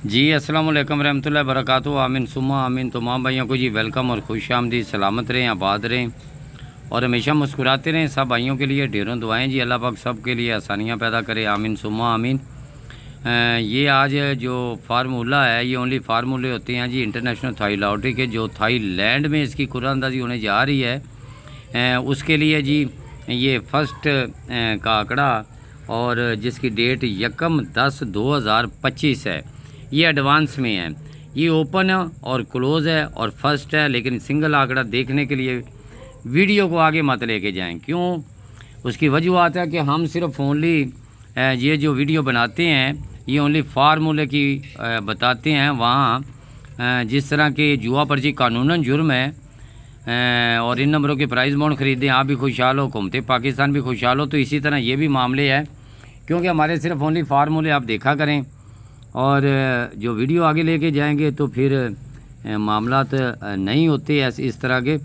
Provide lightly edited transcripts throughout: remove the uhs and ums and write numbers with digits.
जी अस्सलाम वालेकुम रहमतुल्लाहि बरकातहू। आमीन सुम्मा आमीन। तमाम भाइयों को जी वेलकम और खुश आमदीद। सलामत रहें, आबाद रहें और हमेशा मुस्कुराते रहें। सब भाइयों के लिए ढेरों दुआएं जी। अल्लाह पाक सब के लिए आसानियाँ पैदा करे। आमीन सुम्मा आमीन। ये आज जो फार्मूला है ये ओनली फार्मूले होते हैं जी इंटरनेशनल थाई लॉटरी के, जो थाईलैंड में इसकी कुरानंदाजी होने जा रही है। उसके लिए जी ये फर्स्ट का आंकड़ा और जिसकी डेट 1/10/2025 है। ये एडवांस में है, ये ओपन है और क्लोज़ है और फर्स्ट है। लेकिन सिंगल आंकड़ा देखने के लिए वीडियो को आगे मत लेके जाएं। क्यों? उसकी वजूहत है कि हम सिर्फ ओनली ये जो वीडियो बनाते हैं ये ओनली फार्मूले की बताते हैं। वहाँ जिस तरह के जुआ पर्ची कानूनन जुर्म है और इन नंबरों के प्राइज़ बॉन्ड ख़रीदें, आप भी खुशहाल हो, हुकूमत पाकिस्तान भी खुशहाल हो, तो इसी तरह ये भी मामले है। क्योंकि हमारे सिर्फ ओनली फार्मूले आप देखा करें और जो वीडियो आगे लेके जाएंगे तो फिर मामलात नहीं होते ऐसे इस तरह के।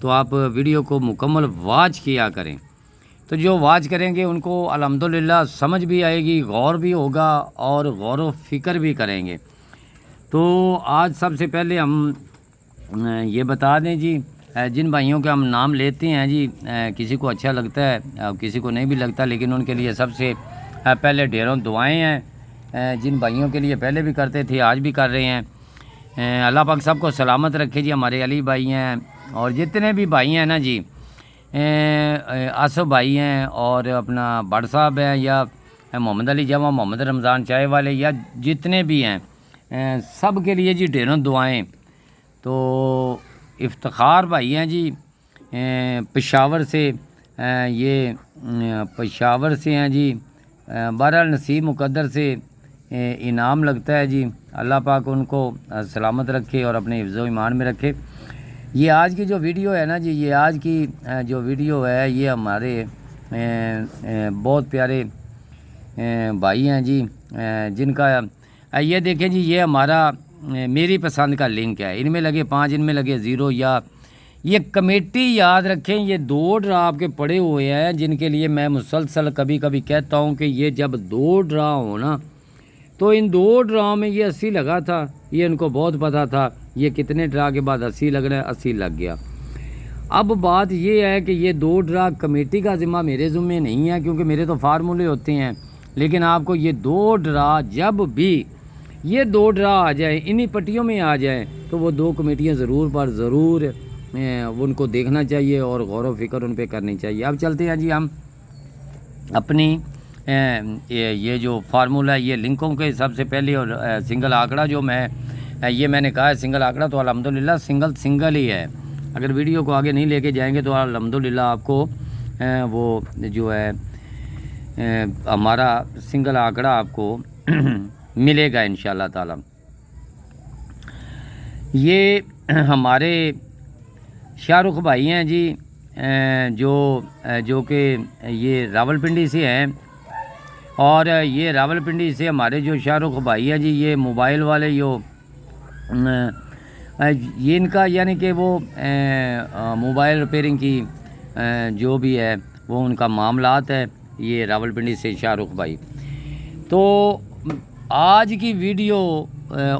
तो आप वीडियो को मुकम्मल वाच किया करें, तो जो वाच करेंगे उनको अल्हम्दुलिल्लाह समझ भी आएगी, गौर भी होगा और गौर व फिक्र भी करेंगे। तो आज सबसे पहले हम ये बता दें जी, जिन भाइयों के हम नाम लेते हैं जी, किसी को अच्छा लगता है किसी को नहीं भी लगता, लेकिन उनके लिए सबसे पहले ढेरों दुआएं हैं। जिन भाइयों के लिए पहले भी करते थे आज भी कर रहे हैं। अल्लाह पाक सबको सलामत रखे जी। हमारे अली भाई हैं और जितने भी भाई हैं ना जी, आसफ भाई हैं और अपना भट्ट साहब हैं, या मोहम्मद अली जमा, मोहम्मद रमज़ान चाय वाले, या जितने भी हैं सब के लिए जी ढेरों दुआएं। तो इफ्तिखार भाई हैं जी पेशावर से, ये पेशावर से हैं जी। बहरहाल नसीब मुकद्दर से इनाम लगता है जी। अल्लाह पाक उनको सलामत रखे और अपने हिफ्ज़ व ईमान में रखे। ये आज की जो वीडियो है ना जी, ये आज की जो वीडियो है ये हमारे बहुत प्यारे भाई हैं जी, जिनका ये देखें जी, ये हमारा मेरी पसंद का लिंक है। इनमें लगे 5, इनमें लगे 0। या ये कमेटी याद रखें, ये 2 ड्रा आपके पड़े हुए हैं जिनके लिए मैं मुसलसल कभी कभी कहता हूँ कि ये जब 2 ड्रा हो ना, तो इन 2 ड्रा में ये 80 लगा था। ये इनको बहुत पता था ये कितने ड्रा के बाद 80 लगना है, 80 लग गया। अब बात ये है कि ये 2 ड्रा कमेटी का ज़िम्मा मेरे ज़िम्मे नहीं है, क्योंकि मेरे तो फार्मूले होते हैं। लेकिन आपको ये 2 ड्रा जब भी ये 2 ड्रा आ जाए, इन्हीं पट्टियों में आ जाए, तो वो 2 कमेटियाँ ज़रूर उनको देखना चाहिए और गौर व फिक्र उन पर करनी चाहिए। अब चलते हैं जी हम अपनी ये जो फार्मूला है ये लिंकों के सबसे पहले। और सिंगल आंकड़ा जो मैंने कहा है सिंगल आंकड़ा, तो अल्हम्दुलिल्लाह सिंगल ही है। अगर वीडियो को आगे नहीं लेके जाएंगे तो अल्हम्दुलिल्लाह आपको वो जो है हमारा सिंगल आंकड़ा आपको मिलेगा इंशाअल्लाह ताला। ये हमारे शाहरुख भाई हैं जी, जो कि ये रावलपिंडी से हैं। और ये रावलपिंडी से हमारे जो शाहरुख भाई हैं जी, ये मोबाइल वाले ये इनका यानी कि वो मोबाइल रिपेयरिंग की जो भी है वो उनका मामलात है। ये रावलपिंडी से शाहरुख भाई। तो आज की वीडियो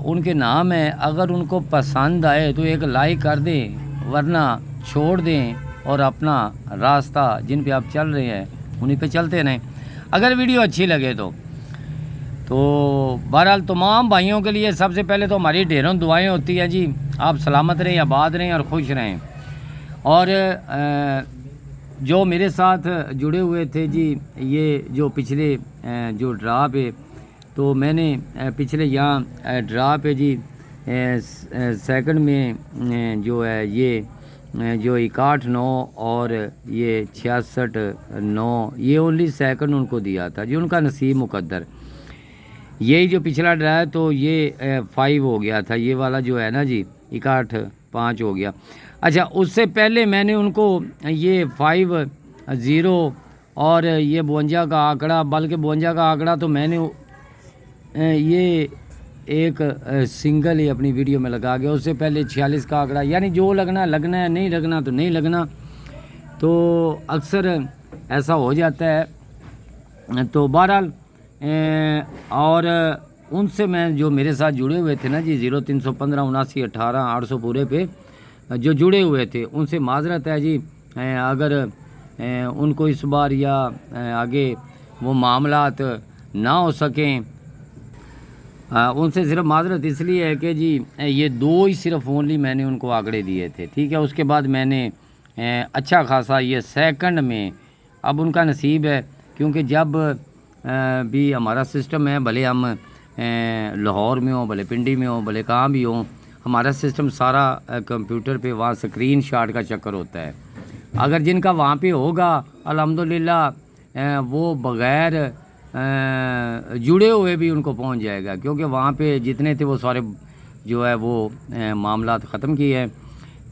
उनके नाम है, अगर उनको पसंद आए तो एक लाइक कर दें, वरना छोड़ दें और अपना रास्ता जिन पे आप चल रहे हैं उन्हीं पे चलते रहें, अगर वीडियो अच्छी लगे तो। बहरहाल तमाम भाइयों के लिए सबसे पहले तो हमारी ढेरों दुआएं होती हैं जी। आप सलामत रहें, आबाद रहें और खुश रहें। और जो मेरे साथ जुड़े हुए थे जी, ये जो पिछले जो ड्रा पे, तो मैंने पिछले यहाँ ड्रा पे जी सेकंड में जो है ये जो 61-9 और ये 66-9, ये ओनली सेकंड उनको दिया था जी, उनका नसीब मुकद्दर। यही जो पिछला ड्रा है तो ये 5 हो गया था, ये वाला जो है ना जी 61-5 हो गया। अच्छा, उससे पहले मैंने उनको ये 5-0 और ये 52 का आंकड़ा, बल्कि 52 का आंकड़ा तो मैंने ये एक सिंगल ही अपनी वीडियो में लगा गया। उससे पहले 46 का आंकड़ा, यानी जो लगना है, नहीं लगना तो नहीं लगना। तो अक्सर ऐसा हो जाता है। तो बहरहाल और उनसे मैं जो मेरे साथ जुड़े हुए थे ना जी 0315 79 18 800 पूरे पे जो जुड़े हुए थे उनसे माजरत है जी। अगर उनको इस बार या आगे वो मामलात ना हो सकें, उनसे सिर्फ माजरत इसलिए है कि जी ये 2 ही सिर्फ ओनली मैंने उनको आंकड़े दिए थे, ठीक है। उसके बाद मैंने अच्छा खासा ये सेकंड में, अब उनका नसीब है क्योंकि जब भी हमारा सिस्टम है, भले हम लाहौर में हो, भले पिंडी में हो, भले कहाँ भी हो, हमारा सिस्टम सारा कंप्यूटर पे वहाँ स्क्रीन शॉट का चक्कर होता है। अगर जिनका वहाँ पे होगा अल्हम्दुलिल्लाह वो बग़ैर जुड़े हुए भी उनको पहुँच जाएगा, क्योंकि वहाँ पे जितने थे वो सारे जो है वो मामलात ख़त्म किए हैं।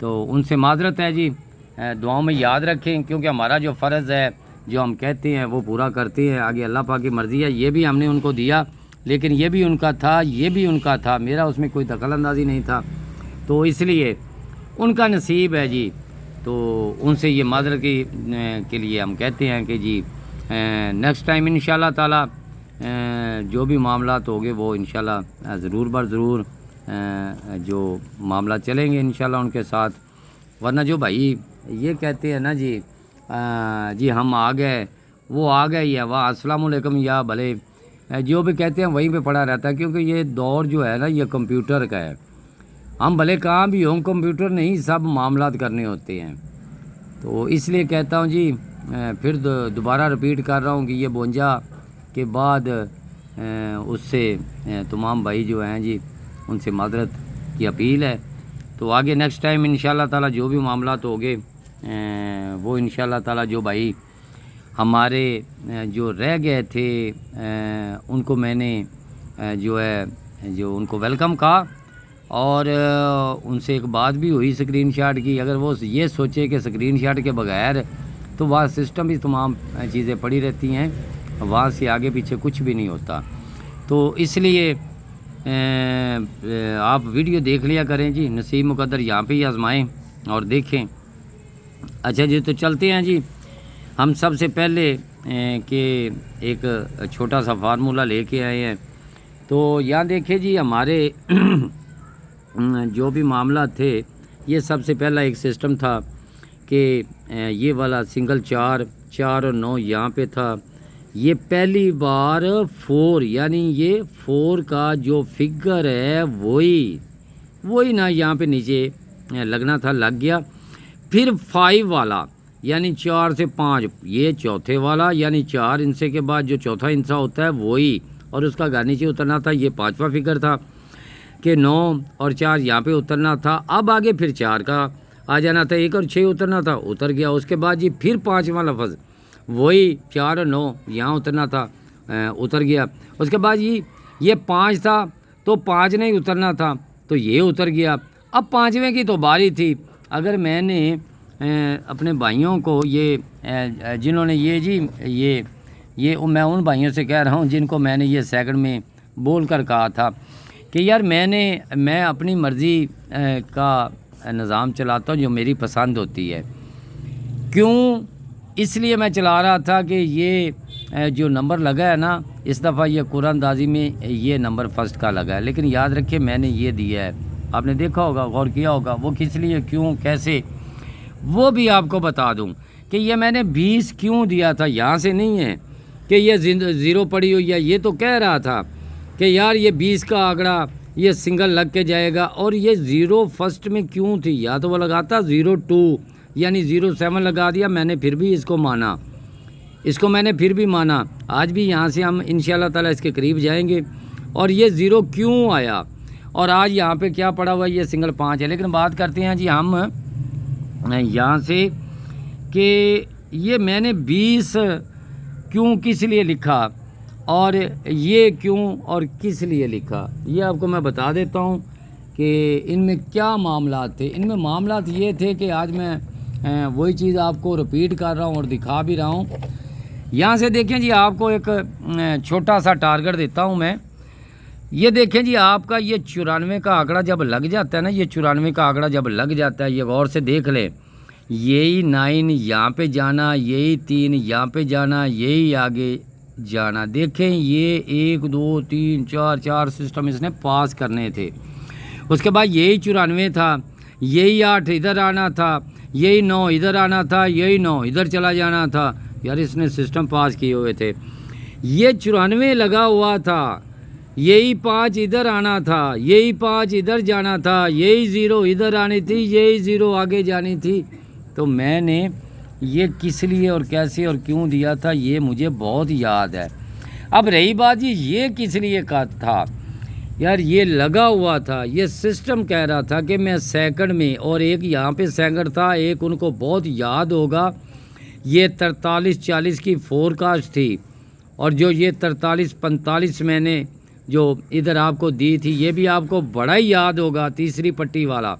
तो उनसे माजरत है जी, दुआओं में याद रखें, क्योंकि हमारा जो फ़र्ज़ है जो हम कहते हैं वो पूरा करते हैं। आगे अल्लाह पाक की मर्ज़ी है, ये भी हमने उनको दिया, लेकिन ये भी उनका था, ये भी उनका था, मेरा उसमें कोई दखल अंदाज़ी नहीं था, तो इसलिए उनका नसीब है जी। तो उनसे ये माजरत के लिए हम कहते हैं कि जी नेक्स्ट टाइम इंशाल्लाह ताला जो भी मामलात होंगे वो इंशाल्लाह ज़रूर बर ज़रूर जो मामला चलेंगे इंशाल्लाह उनके साथ। वरना जो भाई ये कहते हैं ना जी जी हम आ गए, वो आ गए या वाह अस्सलाम वालेकुम या भले जो भी कहते हैं वहीं पे पड़ा रहता है, क्योंकि ये दौर जो है ना ये कंप्यूटर का है। हम भले कहाँ भी हों, कंप्यूटर नहीं सब मामलात करने होते हैं। तो इसलिए कहता हूँ जी फिर दोबारा रिपीट कर रहा हूँ कि ये 52 के बाद उससे तमाम भाई जो हैं जी उनसे माजरत की अपील है। तो आगे नेक्स्ट टाइम इंशाल्लाह ताला जो भी मामलात होंगे वो इंशाल्लाह ताला जो भाई हमारे जो रह गए थे उनको मैंने जो है जो उनको वेलकम कहा, और उनसे एक बात भी हुई स्क्रीनशॉट की। अगर वो ये सोचे कि स्क्रीनशॉट के बगैर तो वहाँ सिस्टम भी तमाम चीज़ें पड़ी रहती हैं, वहाँ से आगे पीछे कुछ भी नहीं होता। तो इसलिए आप वीडियो देख लिया करें जी, नसीब मुकद्दर यहाँ पे ही आजमाएँ और देखें। अच्छा जी, तो चलते हैं जी। हम सबसे पहले कि एक छोटा सा फार्मूला लेके आए हैं। तो यहाँ देखिए जी हमारे जो भी मामला थे, ये सबसे पहला एक सिस्टम था कि ये वाला सिंगल 4 और 9 यहाँ पे था। ये पहली बार 4 यानी ये 4 का जो फिगर है वही ना यहाँ पे नीचे लगना था, लग गया। फिर 5 वाला यानी 4 से 5 ये चौथे वाला यानी 4 इंचे के बाद जो चौथा इंचा होता है वही, और उसका घर नीचे उतरना था। ये 5वां फिगर था कि 9 और 4 यहाँ पे उतरना था। अब आगे फिर 4 का आ जाना था, 1 और 6 उतरना था, उतर गया। उसके बाद जी फिर 5वां लफ्ज़ वही 4 और 9 यहाँ उतरना था, उतर गया। उसके बाद ये 5 था तो 5 नहीं उतरना था तो ये उतर गया। अब 5वें की तो बारी थी। अगर मैंने अपने भाइयों को ये जिन्होंने ये जी ये मैं उन भाइयों से कह रहा हूँ जिनको मैंने ये सेकंड में बोल कर कहा था कि यार मैं अपनी मर्ज़ी का निज़ाम चलाता हूँ जो मेरी पसंद होती है। क्यों? इसलिए मैं चला रहा था कि ये जो नंबर लगा है ना इस दफ़ा ये कुरानदाजी में ये नंबर फर्स्ट का लगा है, लेकिन याद रखिए मैंने ये दिया है, आपने देखा होगा, गौर किया होगा, वो किस लिए, क्यों, कैसे, वो भी आपको बता दूं कि ये मैंने 20 क्यों दिया था। यहाँ से नहीं है कि ये ज़ीरो पड़ी हुई है, ये तो कह रहा था कि यार ये 20 का आंकड़ा ये सिंगल लग के जाएगा। और ये 0 फर्स्ट में क्यों थी, या तो वो लगाता 02 यानी 07 लगा दिया, मैंने फिर भी इसको माना, इसको मैंने फिर भी माना। आज भी यहाँ से हम इंशाल्लाह ताला इसके करीब जाएंगे। और ये 0 क्यों आया और आज यहाँ पे क्या पड़ा हुआ, ये सिंगल 5 है। लेकिन बात करते हैं जी हम यहाँ से कि ये मैंने 20 क्यों किस लिए लिखा और ये क्यों और किस लिए लिखा, ये आपको मैं बता देता हूँ कि इनमें क्या मामलात थे। इनमें मामलात ये थे कि आज मैं वही चीज़ आपको रिपीट कर रहा हूँ और दिखा भी रहा हूँ। यहाँ से देखें जी, आपको एक छोटा सा टारगेट देता हूँ मैं। ये देखें जी, आपका ये 94 का आंकड़ा जब लग जाता है ना, ये 94 का आंकड़ा जब लग जाता है, ये गौर से देख ले, यही 9 यहाँ पे जाना, यही 3 यहाँ पे जाना, यही आगे जाना। देखें ये 1 2 3 4 4 सिस्टम इसने पास करने थे। उसके बाद यही 94 था, यही 8 इधर आना था, यही 9 इधर आना था, यही 9 इधर चला जाना था। यार इसने सिस्टम पास किए हुए थे। ये 94 लगा हुआ था, यही 5 इधर आना था, यही 5 इधर जाना था, यही 0 इधर आनी थी, यही 0 आगे जानी थी। तो मैंने ये किस लिए और कैसे और क्यों दिया था ये मुझे बहुत याद है। अब रही बात जी ये किस लिए का था, यार ये लगा हुआ था, ये सिस्टम कह रहा था कि मैं सेकंड में, और एक यहाँ पे सेकंड था, एक उनको बहुत याद होगा ये 43-40 की फोरकास्ट थी, और जो ये 43-45 मैंने जो इधर आपको दी थी ये भी आपको बड़ा ही याद होगा, तीसरी पट्टी वाला।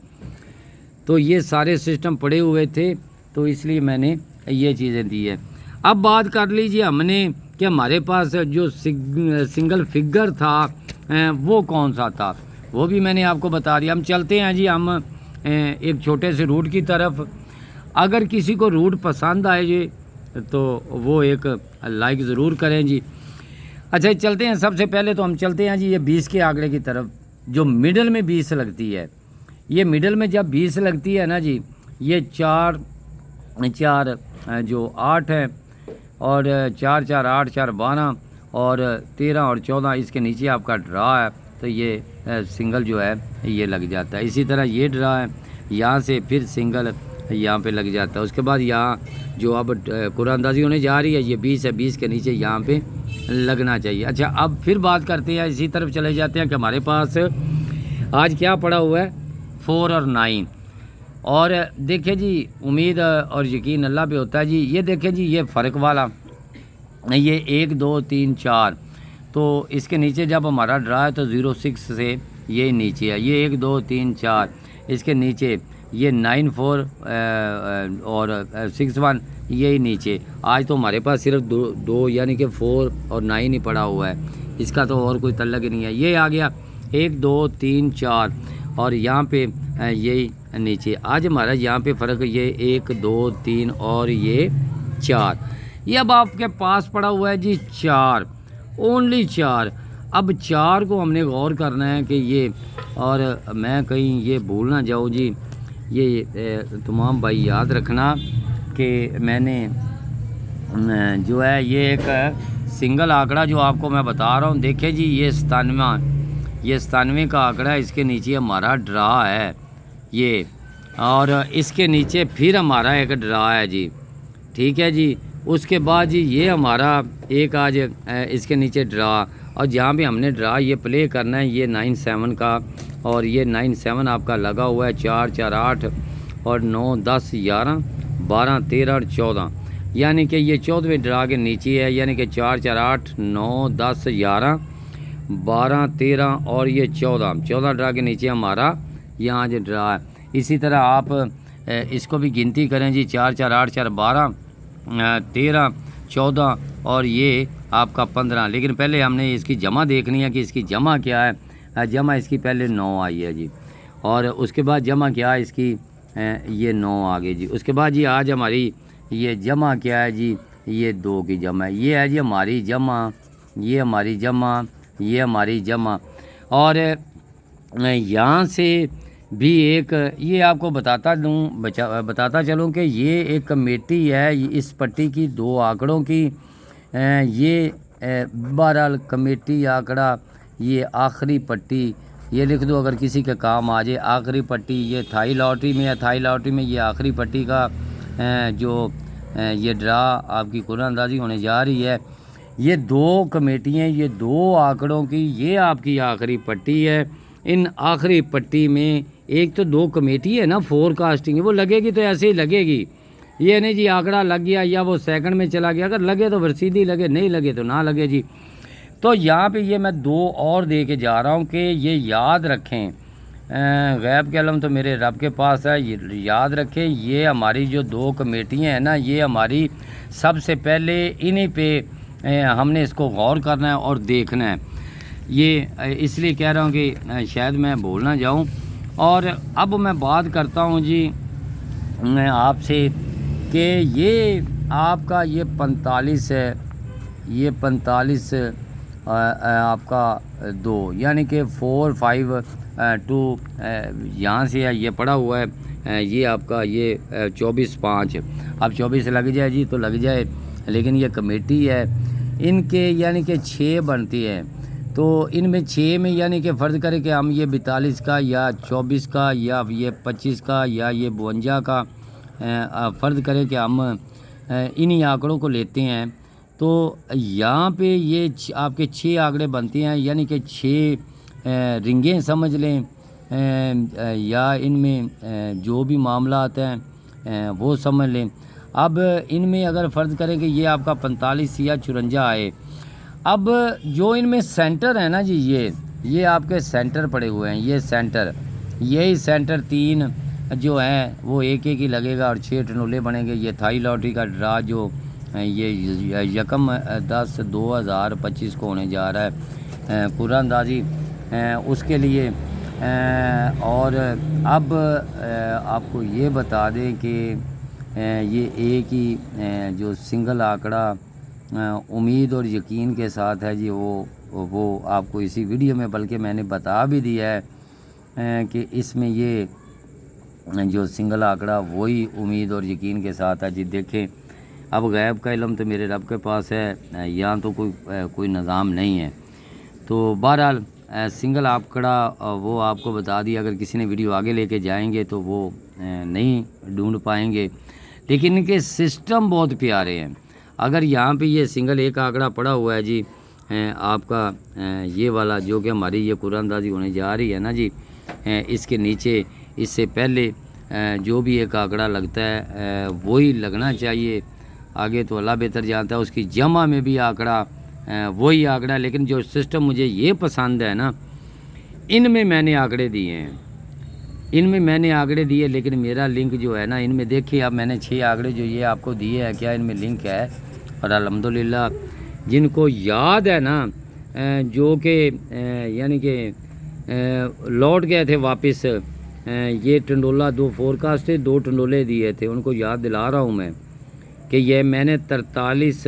तो ये सारे सिस्टम पड़े हुए थे, तो इसलिए मैंने ये चीज़ें दी है। अब बात कर लीजिए हमने कि हमारे पास जो सिंगल फिगर था वो कौन सा था, वो भी मैंने आपको बता दिया। हम चलते हैं जी हम एक छोटे से रूट की तरफ। अगर किसी को रूट पसंद आए जी तो वो एक लाइक ज़रूर करें जी। अच्छा चलते हैं, सबसे पहले तो हम चलते हैं जी ये 20 के आंकड़े की तरफ, जो मिडल में 20 लगती है। ये मिडल में जब 20 लगती है ना जी, ये 4 4 जो 8 है, और 4 4 8 4 12 और 13 और 14 इसके नीचे आपका ड्रा है, तो ये सिंगल जो है ये लग जाता है। इसी तरह ये ड्रा है, यहाँ से फिर सिंगल यहाँ पे लग जाता है। उसके बाद यहाँ जो अब कुरानंदाजी होने जा रही है ये 20 है, 20 के नीचे यहाँ पे लगना चाहिए। अच्छा अब फिर बात करते हैं, इसी तरफ चले जाते हैं कि हमारे पास आज क्या पड़ा हुआ है, 4 और 9। और देखिए जी उम्मीद और यकीन अल्लाह पे होता है जी। ये देखें जी ये फ़र्क वाला, ये 1 2 3 4, तो इसके नीचे जब हमारा ड्रा है तो 06 से ये नीचे है, ये 1 2 3 4, इसके नीचे ये 9 4 और 6 1 यही नीचे। आज तो हमारे पास सिर्फ दो यानी कि 4 और 9 ही पड़ा हुआ है, इसका तो और कोई तल्लक नहीं है। ये आ गया 1 2 3 4 और यहाँ पे यही नीचे। आज हमारा यहाँ पे फ़र्क ये 1 2 3 और ये 4। ये अब आपके पास पड़ा हुआ है जी 4, ओनली 4। अब 4 को हमने गौर करना है कि ये, और मैं कहीं ये भूल ना जाऊँ जी, ये तमाम भाई याद रखना कि मैंने जो है ये एक सिंगल आंकड़ा जो आपको मैं बता रहा हूँ। देखिए जी ये 97 का आंकड़ा है, इसके नीचे हमारा ड्रा है ये, और इसके नीचे फिर हमारा एक ड्रा है जी, ठीक है जी। उसके बाद जी ये हमारा एक आज इसके नीचे ड्रा, और जहाँ भी हमने ड्रा ये प्ले करना है ये 97 का, और ये 97 आपका लगा हुआ है 4 4 8 और 9 10 11 12 13 और 14, यानी कि ये 14वें ड्रा के नीचे है, यानी कि 4 4 8 9 10 11 12 13 और ये 14 ड्रा के नीचे हमारा यहाँ जो ड्रा है। इसी तरह आप इसको भी गिनती करें जी, 4 4 8 4 12 13 14 और ये आपका 15। लेकिन पहले हमने इसकी जमा देखनी है कि इसकी जमा क्या है। जमा इसकी पहले 9 आई है जी, और उसके बाद जमा क्या है इसकी, ये 9 आ गई जी। उसके बाद जी आज हमारी ये जमा क्या है जी, ये 2 की जमा है। ये है जी हमारी जमा, ये हमारी जमा, ये हमारी जमा। और यहाँ से भी एक ये आपको बताता चलूँ कि ये एक कमेटी है इस पट्टी की 2 आंकड़ों की। ये बहरहाल कमेटी आंकड़ा, ये आखिरी पट्टी, ये लिख दो अगर किसी के काम आ जाए। आखिरी पट्टी ये थाई लॉटरी में है, थाई लॉटरी में ये आखिरी पट्टी का जो ये ड्रा आपकी कुरानंदाजी होने जा रही है। ये 2 कमेटियाँ, ये 2 आंकड़ों की ये आपकी आखिरी पट्टी है। इन आखिरी पट्टी में एक तो 2 कमेटी है ना फोरकास्टिंग, वो लगेगी तो ऐसे ही लगेगी, ये नहीं जी आंकड़ा लग गया या वो सेकंड में चला गया, अगर लगे तो फिर सीधी लगे, नहीं लगे तो ना लगे जी। तो यहाँ पे ये मैं 2 और दे के जा रहा हूँ कि ये याद रखें, गैब के अलम तो मेरे रब के पास है, ये याद रखें। ये हमारी जो 2 कमेटियाँ हैं ना, ये हमारी सबसे पहले इन्हीं पे हमने इसको गौर करना है और देखना है। ये इसलिए कह रहा हूँ कि शायद मैं भूल ना जाऊँ। और अब मैं बात करता हूँ जी आपसे कि ये आपका ये 45 है, ये 45 आपका 2 यानी कि 4 5 2 यहाँ से ये पड़ा हुआ है, ये आपका ये 24 5। अब 24 लग जाए जी तो लग जाए, लेकिन ये कमेटी है इनके यानी कि 6 बनती है। तो इनमें 6 में यानी कि फ़र्ज़ करें कि हम ये 42 का या 24 का या ये 25 का या ये 52 का फ़र्ज़ करें कि हम इन्हीं आंकड़ों को लेते हैं, तो यहाँ पे ये आपके 6 आंकड़े बनते हैं, यानी कि 6 रिंगें समझ लें, या इनमें जो भी मामला आता है वो समझ लें। अब इनमें अगर फ़र्ज़ करें कि ये आपका 45 या 54 आए, अब जो इनमें सेंटर है ना जी, ये आपके सेंटर पड़े हुए हैं, ये सेंटर, यही सेंटर 3 जो हैं वो एक एक ही लगेगा और 6 टनोले बनेंगे। ये थाई लॉटरी का ड्रा जो ये 1/10/2025 को होने जा रहा है कुरानदाजी उसके लिए। और अब आपको ये बता दें कि ये एक ही जो सिंगल आंकड़ा उम्मीद और यकीन के साथ है जी, वो आपको इसी वीडियो में बल्कि मैंने बता भी दिया है कि इसमें ये जो सिंगल आंकड़ा वही उम्मीद और यकीन के साथ है जी। देखें, अब गैब का इल्म तो मेरे रब के पास है, यहाँ तो कोई निज़ाम नहीं है। तो बहरहाल सिंगल आंकड़ा वो आपको बता दिया, अगर किसी ने वीडियो आगे लेके जाएंगे तो वो नहीं ढूंढ पाएंगे, लेकिन इनके सिस्टम बहुत प्यारे हैं। अगर यहाँ पे ये सिंगल एक आंकड़ा पड़ा हुआ है जी आपका ये वाला जो कि हमारी ये कुरानदाजी होने जा रही है ना जी, इसके नीचे इससे पहले जो भी एक आंकड़ा लगता है वही लगना चाहिए। आगे तो अल्लाह बेहतर जानता है, उसकी जमा में भी आंकड़ा वही आंकड़ा। लेकिन जो सिस्टम मुझे ये पसंद है ना, इनमें मैंने आंकड़े दिए हैं, इनमें मैंने आंकड़े दिए, लेकिन मेरा लिंक जो है ना इनमें देखिए, अब मैंने 6 आंकड़े जो ये आपको दिए हैं, क्या इनमें लिंक है? और अल्हम्दुलिल्लाह जिनको याद है ना, जो कि यानी कि लौट गए थे वापस, ये टंडोला 2 फोरकास्ट थे, 2 टंडोले दिए थे, उनको याद दिला रहा हूँ मैं कि ये मैंने 43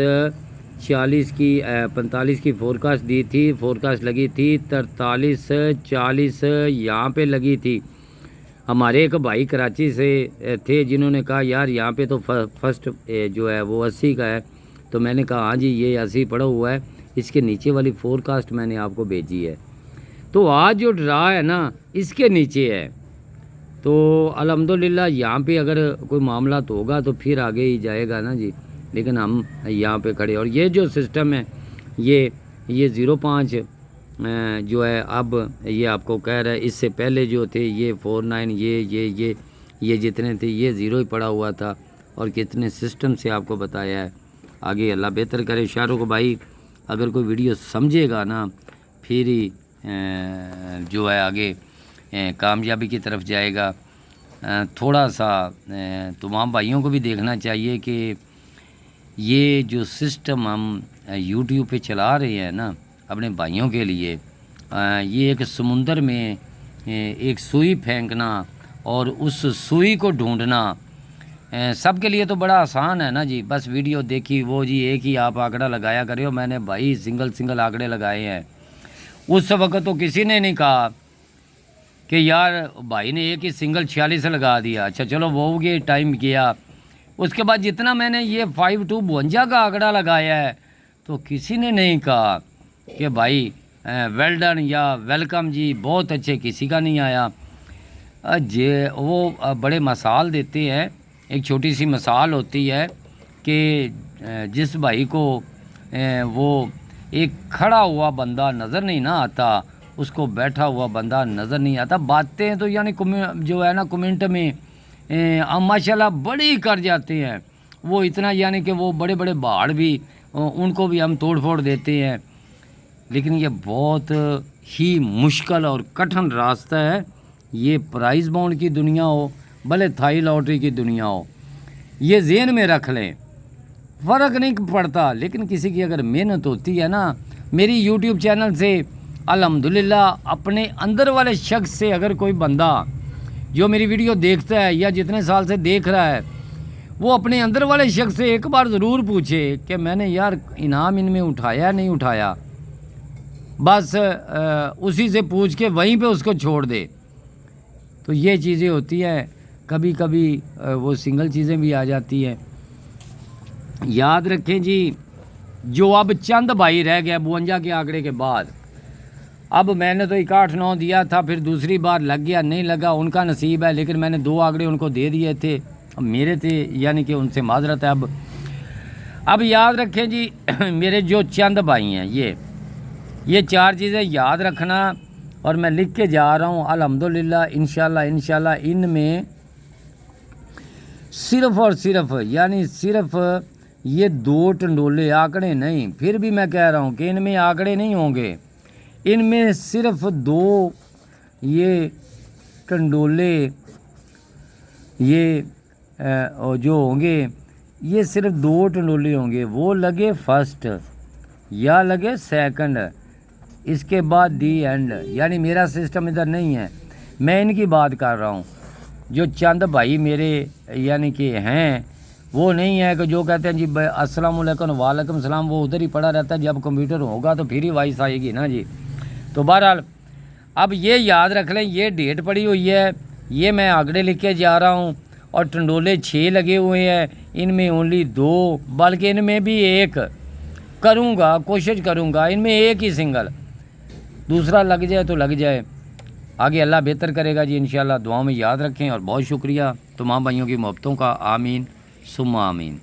40 की 45 की फोरकास्ट दी थी, फोरकास्ट लगी थी 43 40 यहाँ पे लगी थी। हमारे एक भाई कराची से थे जिन्होंने कहा यार यहाँ पे तो फर्स्ट जो है वो 80 का है, तो मैंने कहा हाँ जी ये 80 पड़ा हुआ है, इसके नीचे वाली फोरकास्ट मैंने आपको भेजी है। तो आज जो ड्रा है ना इसके नीचे है, तो अल्हम्दुलिल्लाह यहाँ पे अगर कोई मामला तो होगा तो फिर आगे ही जाएगा ना जी, लेकिन हम यहाँ पे खड़े। और ये जो सिस्टम है ये 05 जो है, अब ये आपको कह रहा है, इससे पहले जो थे ये 49 ये जितने थे ये 0 ही पड़ा हुआ था। और कितने सिस्टम से आपको बताया है। आगे अल्लाह बेहतर करे। शाहरुख भाई अगर कोई वीडियो समझेगा ना फिर ही जो है आगे कामयाबी की तरफ जाएगा। थोड़ा सा तमाम भाइयों को भी देखना चाहिए कि ये जो सिस्टम हम यूट्यूब पे चला रहे हैं ना अपने भाइयों के लिए, ये एक समुंदर में एक सुई फेंकना और उस सुई को ढूंढना सब के लिए तो बड़ा आसान है ना जी। बस वीडियो देखी वो जी एक ही आप आंकड़ा लगाया करे हो। मैंने भाई सिंगल आंकड़े लगाए हैं। उस वक्त तो किसी ने नहीं कहा कि यार भाई ने एक ही सिंगल 46 लगा दिया। अच्छा चलो वो गए, टाइम किया। उसके बाद जितना मैंने ये 5252 का आंकड़ा लगाया है तो किसी ने नहीं कहा कि भाई वेल डन या वेलकम जी बहुत अच्छे, किसी का नहीं आया। जे वो बड़े मिसाल देते हैं, एक छोटी सी मिसाल होती है कि जिस भाई को वो एक खड़ा हुआ बंदा नज़र नहीं ना आता, उसको बैठा हुआ बंदा नज़र नहीं आता। बातें तो यानी जो है ना कमेंट में माशाल्लाह बड़ी कर जाते हैं वो, इतना यानी कि वो बड़े बड़े पहाड़ भी उनको भी हम तोड़ फोड़ देते हैं। लेकिन ये बहुत ही मुश्किल और कठिन रास्ता है। ये प्राइस बाउंड की दुनिया हो भले थाई लॉटरी की दुनिया हो, ये ज़हन में रख लें, फ़र्क नहीं पड़ता। लेकिन किसी की अगर मेहनत होती है ना, मेरी यूट्यूब चैनल से अल्हम्दुलिल्लाह अपने अंदर वाले शख्स से अगर कोई बंदा जो मेरी वीडियो देखता है या जितने साल से देख रहा है वो अपने अंदर वाले शख्स से एक बार ज़रूर पूछे कि मैंने यार इनाम इनमें उठाया नहीं उठाया, बस उसी से पूछ के वहीं पे उसको छोड़ दे। तो ये चीज़ें होती हैं, कभी कभी वो सिंगल चीज़ें भी आ जाती हैं। याद रखें जी, जो अब चंद भाई रह गया 52 के आंकड़े के बाद, अब मैंने तो 61-9 दिया था, फिर दूसरी बार लग गया, नहीं लगा उनका नसीब है, लेकिन मैंने 2 आंकड़े उनको दे दिए थे, अब मेरे थे, यानी कि उनसे माजरत है। अब याद रखें जी मेरे जो चंद भाई हैं, ये 4 चीज़ें याद रखना, और मैं लिख के जा रहा हूँ अल्हम्दुलिल्लाह इंशाल्लाह इनमें सिर्फ़ और सिर्फ, यानी सिर्फ ये 2 टंडोले आंकड़े नहीं, फिर भी मैं कह रहा हूँ कि इनमें आंकड़े नहीं होंगे, इनमें सिर्फ 2 ये टंडोले ये जो होंगे, ये सिर्फ 2 टंडोले होंगे, वो लगे फर्स्ट या लगे सेकंड, इसके बाद दी एंड। यानी मेरा सिस्टम इधर नहीं है, मैं इनकी बात कर रहा हूँ। जो चंद भाई मेरे यानी कि हैं, वो नहीं है कि जो कहते हैं जी अस्सलाम वालेकुम वालेकुम सलाम, वो उधर ही पड़ा रहता है, जब कंप्यूटर होगा तो फिर ही वॉइस आएगी ना जी। तो बहरहाल अब ये याद रख लें, ये डेट पड़ी हुई है, ये मैं आंकड़े लिख के जा रहा हूँ, और टंडोले 6 लगे हुए हैं, इनमें ओनली 2, बल्कि इनमें भी 1 करूँगा, कोशिश करूँगा इनमें 1 ही सिंगल, दूसरा लग जाए तो लग जाए, आगे अल्लाह बेहतर करेगा जी इंशाल्लाह। दुआओं में याद रखें, और बहुत शुक्रिया तमाम भाइयों की मोहब्बतों का। आमीन सुम्मा आमीन।